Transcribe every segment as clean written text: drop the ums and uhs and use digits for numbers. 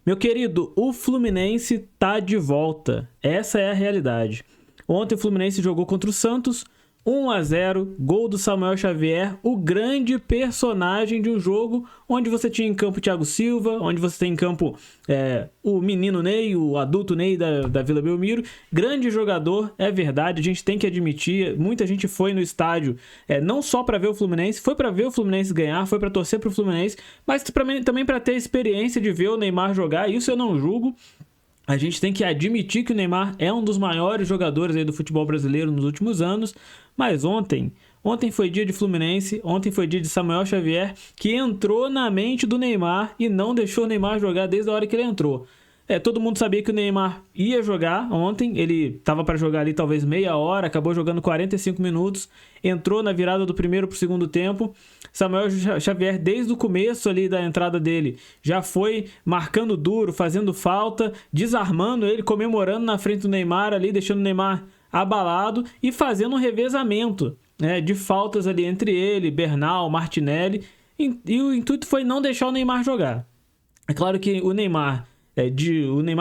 Meu querido, o Fluminense tá de volta. Essa é a realidade. Ontem o Fluminense jogou contra o Santos, 1-0, gol do Samuel Xavier, o grande personagem de um jogo onde você tinha em campo o Thiago Silva, onde você tem em campo o menino Ney, o adulto Ney da Vila Belmiro. Grande jogador, é verdade, a gente tem que admitir. Muita gente foi no estádio não só para ver o Fluminense, foi para ver o Fluminense ganhar, foi para torcer pro Fluminense, mas também para ter a experiência de ver o Neymar jogar. Isso eu não julgo. A gente tem que admitir que o Neymar é um dos maiores jogadores aí do futebol brasileiro nos últimos anos, mas ontem foi dia de Fluminense, ontem foi dia de Samuel Xavier, que entrou na mente do Neymar e não deixou o Neymar jogar desde a hora que ele entrou. Todo mundo sabia que o Neymar ia jogar ontem, ele estava para jogar ali talvez meia hora, acabou jogando 45 minutos, entrou na virada do primeiro para o segundo tempo. Samuel Xavier, desde o começo ali da entrada dele, já foi marcando duro, fazendo falta, desarmando ele, comemorando na frente do Neymar ali, deixando o Neymar abalado e fazendo um revezamento de faltas ali entre ele, Bernal, Martinelli, e o intuito foi não deixar o Neymar jogar. É claro que o Neymar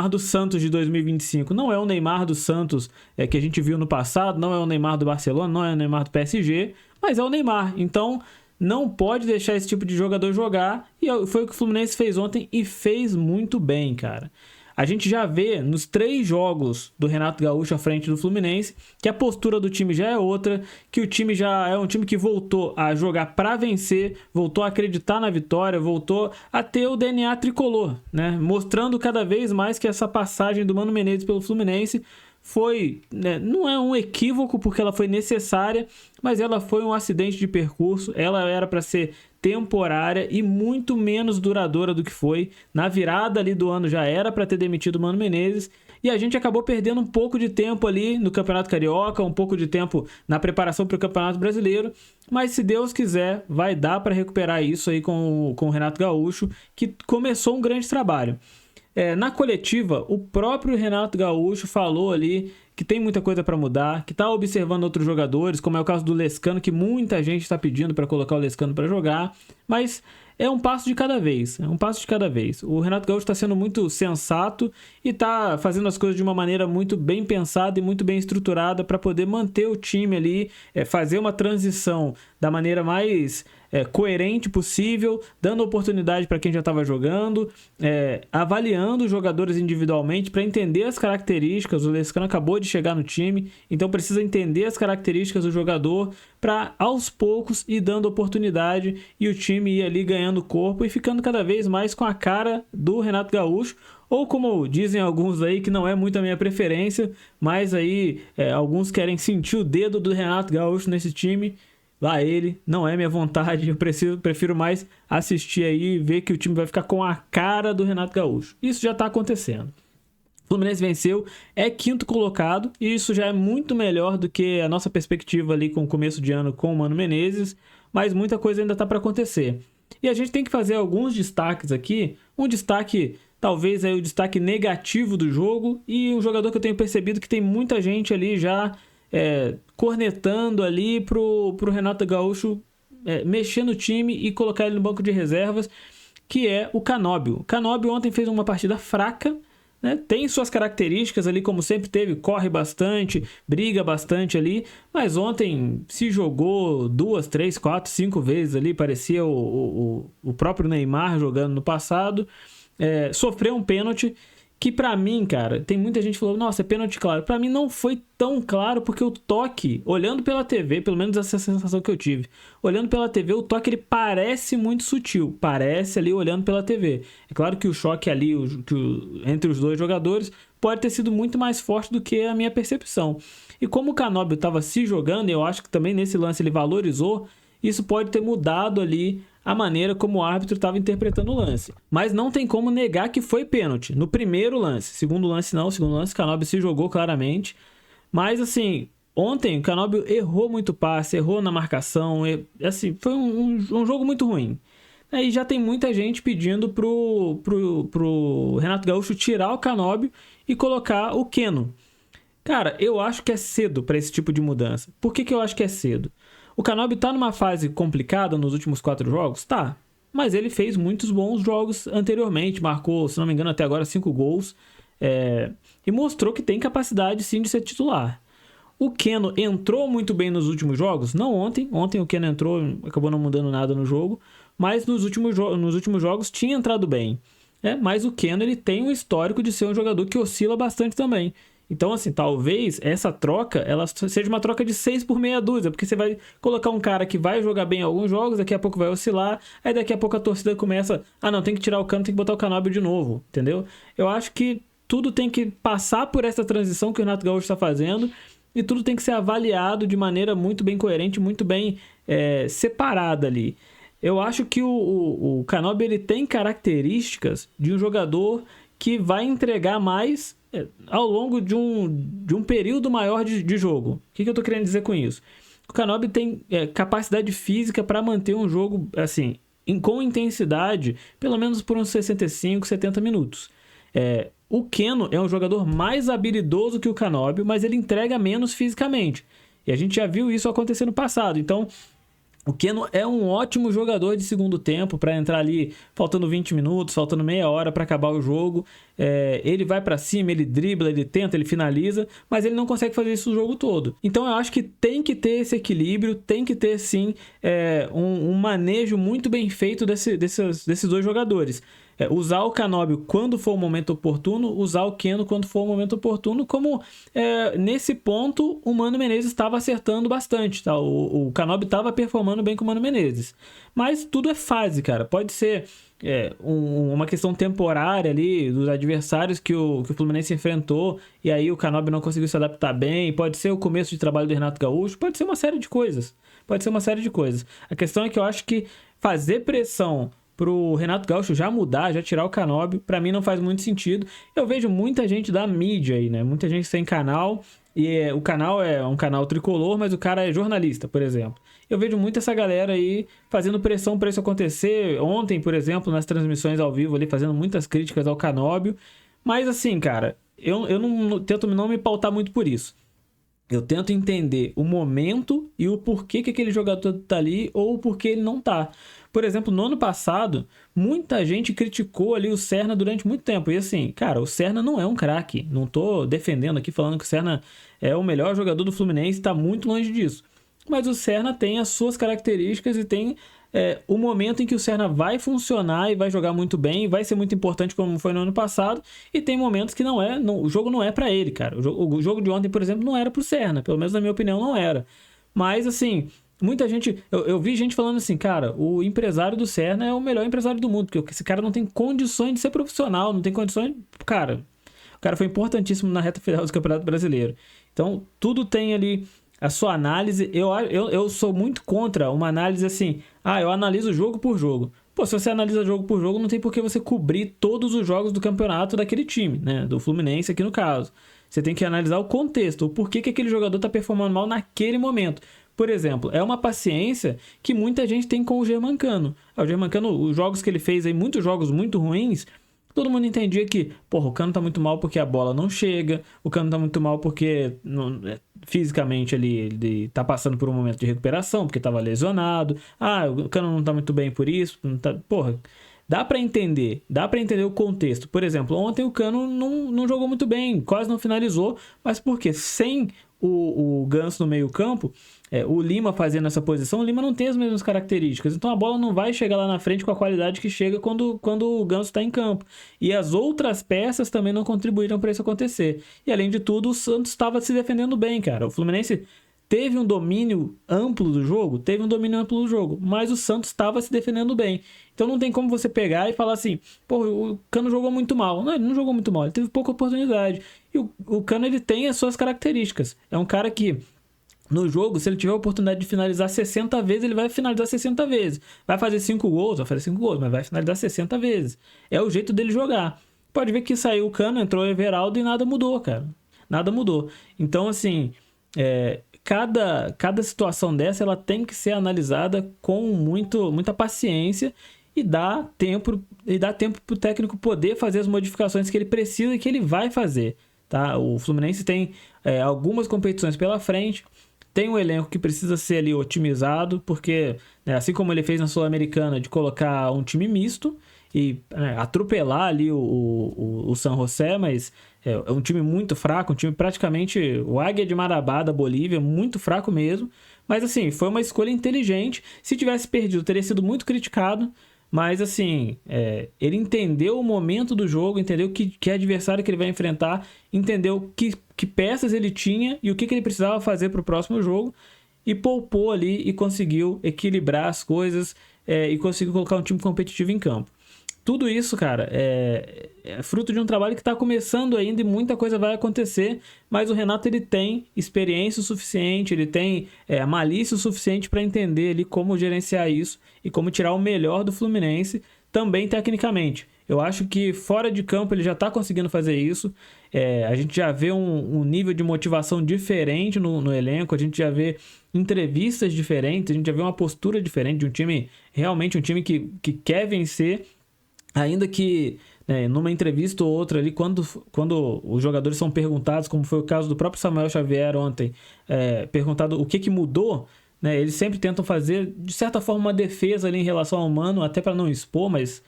do Santos de 2025 não é o Neymar do Santos que a gente viu no passado, não é o Neymar do Barcelona, não é o Neymar do PSG, mas é o Neymar. Então não pode deixar esse tipo de jogador jogar, e foi o que o Fluminense fez ontem e fez muito bem, cara. A gente já vê nos 3 jogos do Renato Gaúcho à frente do Fluminense que a postura do time já é outra, que o time já é um time que voltou a jogar para vencer, voltou a acreditar na vitória, voltou a ter o DNA tricolor, né? Mostrando cada vez mais que essa passagem do Mano Menezes pelo Fluminense foi, não é um equívoco porque ela foi necessária, mas ela foi um acidente de percurso. Ela era para ser temporária e muito menos duradoura do que foi. Na virada ali do ano já era para ter demitido o Mano Menezes e a gente acabou perdendo um pouco de tempo ali no Campeonato Carioca, um pouco de tempo na preparação para o Campeonato Brasileiro, mas se Deus quiser vai dar para recuperar isso aí com o Renato Gaúcho, que começou um grande trabalho. Na coletiva, o próprio Renato Gaúcho falou ali que tem muita coisa para mudar, que está observando outros jogadores, como é o caso do Lescano, que muita gente está pedindo para colocar o Lescano para jogar, mas é um passo de cada vez, O Renato Gaúcho está sendo muito sensato e está fazendo as coisas de uma maneira muito bem pensada e muito bem estruturada para poder manter o time ali, fazer uma transição da maneira mais coerente possível, dando oportunidade para quem já estava jogando, avaliando os jogadores individualmente para entender as características. O Lescano acabou de chegar no time, então precisa entender as características do jogador para aos poucos ir dando oportunidade e o time ir ali ganhando corpo e ficando cada vez mais com a cara do Renato Gaúcho, ou como dizem alguns aí, que não é muito a minha preferência, mas aí alguns querem sentir o dedo do Renato Gaúcho nesse time. Lá ele, não é minha vontade, eu prefiro mais assistir aí e ver que o time vai ficar com a cara do Renato Gaúcho. Isso já está acontecendo. O Fluminense venceu, é 5º colocado, e isso já é muito melhor do que a nossa perspectiva ali com o começo de ano com o Mano Menezes, mas muita coisa ainda está para acontecer. E a gente tem que fazer alguns destaques aqui, um destaque, talvez aí o destaque negativo do jogo, e um jogador que eu tenho percebido que tem muita gente ali já cornetando ali pro Renato Gaúcho mexer no time e colocar ele no banco de reservas, que é o Canóbio. O Canóbio ontem fez uma partida fraca, né? Tem suas características ali, como sempre teve, corre bastante, briga bastante ali, mas ontem se jogou 2, 3, 4, 5 vezes ali, parecia o próprio Neymar jogando no passado, sofreu um pênalti, que pra mim, cara, tem muita gente que falou, nossa, é pênalti claro. Pra mim não foi tão claro, porque o toque, olhando pela TV, pelo menos essa sensação que eu tive, olhando pela TV, o toque ele parece muito sutil, parece ali olhando pela TV. É claro que o choque ali entre os dois jogadores pode ter sido muito mais forte do que a minha percepção. E como o Canóbio estava se jogando, eu acho que também nesse lance ele valorizou, isso pode ter mudado ali a maneira como o árbitro estava interpretando o lance. Mas não tem como negar que foi pênalti no primeiro lance. Segundo lance não, segundo lance o Canóbio se jogou claramente. Mas assim, ontem o Canóbio errou muito passe, errou na marcação, assim, foi um jogo muito ruim. Aí já tem muita gente pedindo pro Renato Gaúcho tirar o Canóbio e colocar o Keno. Cara, eu acho que é cedo para esse tipo de mudança. Por que eu acho que é cedo? O Canóbio tá numa fase complicada nos últimos 4 jogos? Tá. mas ele fez muitos bons jogos anteriormente, marcou, se não me engano, até agora 5 gols, e mostrou que tem capacidade sim de ser titular. O Keno entrou muito bem nos últimos jogos, não ontem o Keno entrou, acabou não mudando nada no jogo, mas nos últimos jogos tinha entrado bem. Mas o Keno ele tem um histórico de ser um jogador que oscila bastante também. Então, assim, talvez essa troca ela seja uma troca de 6 por meia dúzia, porque você vai colocar um cara que vai jogar bem em alguns jogos, daqui a pouco vai oscilar, aí daqui a pouco a torcida começa, não, tem que tirar o Cano, tem que botar o Canóbio de novo, entendeu? Eu acho que tudo tem que passar por essa transição que o Renato Gaúcho está fazendo, e tudo tem que ser avaliado de maneira muito bem coerente, muito bem separada ali. Eu acho que o Canóbio ele tem características de um jogador que vai entregar mais ao longo de um período maior de jogo. O que eu tô querendo dizer com isso? O Canóbio tem capacidade física para manter um jogo assim, com intensidade, pelo menos por uns 65, 70 minutos. O Keno é um jogador mais habilidoso que o Canóbio, mas ele entrega menos fisicamente. E a gente já viu isso acontecer no passado. Então, o Keno é um ótimo jogador de segundo tempo para entrar ali faltando 20 minutos, faltando meia hora para acabar o jogo. Ele vai para cima, ele dribla, ele tenta, ele finaliza, mas ele não consegue fazer isso o jogo todo. Então eu acho que tem que ter esse equilíbrio, tem que ter sim um manejo muito bem feito desses dois jogadores. Usar o Canóbio quando for o momento oportuno, usar o Keno quando for o momento oportuno, como nesse ponto o Mano Menezes estava acertando bastante, tá? O Canóbio estava performando bem com o Mano Menezes. Mas tudo é fase, cara. Pode ser uma questão temporária ali dos adversários que o Fluminense enfrentou e aí o Canóbio não conseguiu se adaptar bem, pode ser o começo de trabalho do Renato Gaúcho, pode ser uma série de coisas. A questão é que eu acho que fazer pressão pro Renato Gaúcho já mudar, já tirar o Canóbio, pra mim não faz muito sentido. Eu vejo muita gente da mídia aí, né? Muita gente tem canal, e o canal é um canal tricolor, mas o cara é jornalista, por exemplo. Eu vejo muito essa galera aí fazendo pressão pra isso acontecer. Ontem, por exemplo, nas transmissões ao vivo ali, fazendo muitas críticas ao Canóbio. Mas assim, cara, eu não tento não me pautar muito por isso. Eu tento entender o momento e o porquê que aquele jogador tá ali ou o porquê ele não tá. Por exemplo, no ano passado, muita gente criticou ali o Serna durante muito tempo. E assim, cara, o Serna não é um craque. Não tô defendendo aqui, falando que o Serna é o melhor jogador do Fluminense, tá muito longe disso. Mas o Serna tem as suas características e tem o momento em que o Serna vai funcionar e vai jogar muito bem, vai ser muito importante como foi no ano passado, e tem momentos que o jogo não é pra ele, cara. O jogo de ontem, por exemplo, não era pro Serna, pelo menos na minha opinião não era. Mas assim, muita gente, eu vi gente falando assim, cara, o empresário do Serna é o melhor empresário do mundo, porque esse cara não tem condições de ser profissional, não tem condições, cara, o cara foi importantíssimo na reta final do Campeonato Brasileiro. Então, tudo tem ali a sua análise. Eu sou muito contra uma análise assim, eu analiso jogo por jogo. Pô, se você analisa jogo por jogo, não tem por que você cobrir todos os jogos do campeonato daquele time, né? Do Fluminense aqui no caso. Você tem que analisar o contexto, o porquê que aquele jogador tá performando mal naquele momento. Por exemplo, é uma paciência que muita gente tem com o Germancano. O Germancano, os jogos que ele fez aí, muitos jogos muito ruins, todo mundo entendia que, o Cano tá muito mal porque a bola não chega, o Cano tá muito mal porque fisicamente ele tá passando por um momento de recuperação, porque tava lesionado, o Cano não tá muito bem por isso, não tá, dá pra entender o contexto. Por exemplo, ontem o Cano não jogou muito bem, quase não finalizou, mas por quê? Sem o Ganso no meio campo, o Lima fazendo essa posição, o Lima não tem as mesmas características, então a bola não vai chegar lá na frente com a qualidade que chega quando o Ganso está em campo. E as outras peças também não contribuíram para isso acontecer. E além de tudo, o Santos estava se defendendo bem, cara. O Fluminense teve um domínio amplo do jogo, mas o Santos estava se defendendo bem. Então não tem como você pegar e falar assim, o Cano jogou muito mal. Não, ele não jogou muito mal, ele teve pouca oportunidade. E o Cano, ele tem as suas características. É um cara que, no jogo, se ele tiver a oportunidade de finalizar 60 vezes, ele vai finalizar 60 vezes. Vai fazer 5 gols, mas vai finalizar 60 vezes. É o jeito dele jogar. Pode ver que saiu o Cano, entrou o Everaldo e nada mudou, cara. Nada mudou. Então, assim, cada situação dessa, ela tem que ser analisada com muita paciência e dar tempo pro técnico poder fazer as modificações que ele precisa e que ele vai fazer, tá? O Fluminense tem algumas competições pela frente, tem um elenco que precisa ser ali otimizado, porque né, assim como ele fez na Sul-Americana de colocar um time misto e atropelar ali o San José, mas é um time muito fraco, um time praticamente o Águia de Marabá da Bolívia, muito fraco mesmo. Mas assim, foi uma escolha inteligente. Se tivesse perdido, teria sido muito criticado. Mas assim, ele entendeu o momento do jogo, entendeu que adversário que ele vai enfrentar, entendeu que peças ele tinha e o que ele precisava fazer para o próximo jogo. E poupou ali e conseguiu equilibrar as coisas e conseguiu colocar um time competitivo em campo. Tudo isso, cara, é fruto de um trabalho que está começando ainda e muita coisa vai acontecer, mas o Renato ele tem experiência o suficiente, ele tem a malícia o suficiente para entender ali como gerenciar isso e como tirar o melhor do Fluminense, também tecnicamente. Eu acho que fora de campo ele já está conseguindo fazer isso, a gente já vê um nível de motivação diferente no elenco, a gente já vê entrevistas diferentes, a gente já vê uma postura diferente de um time, realmente um time que quer vencer. Ainda que numa entrevista ou outra ali, quando os jogadores são perguntados, como foi o caso do próprio Samuel Xavier ontem, perguntado o que mudou, né, eles sempre tentam fazer, de certa forma, uma defesa ali em relação ao Mano, até para não expor, mas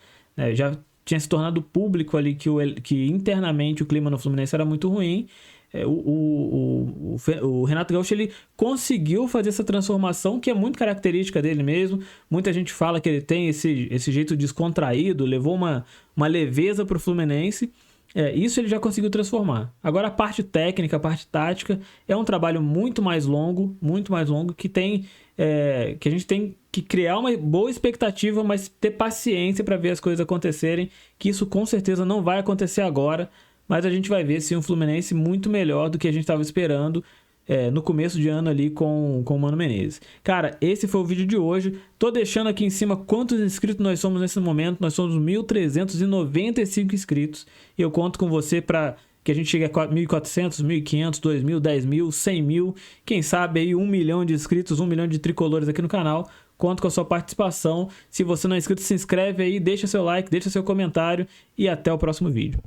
já tinha se tornado público ali que internamente o clima no Fluminense era muito ruim. O Renato Gaúcho ele conseguiu fazer essa transformação que é muito característica dele mesmo. Muita gente fala que ele tem esse jeito descontraído, levou uma leveza para o Fluminense. Isso ele já conseguiu transformar. Agora a parte técnica, a parte tática é um trabalho muito mais longo que a gente tem que criar uma boa expectativa, mas ter paciência para ver as coisas acontecerem, que isso com certeza não vai acontecer agora. Mas a gente vai ver sim um Fluminense muito melhor do que a gente estava esperando no começo de ano ali com o Mano Menezes. Cara, esse foi o vídeo de hoje. Tô deixando aqui em cima quantos inscritos nós somos nesse momento. Nós somos 1.395 inscritos. E eu conto com você para que a gente chegue a 1.400, 1.500, 2.000, 10.000, 100.000. Quem sabe aí 1 milhão de inscritos, 1 milhão de tricolores aqui no canal. Conto com a sua participação. Se você não é inscrito, se inscreve aí, deixa seu like, deixa seu comentário. E até o próximo vídeo.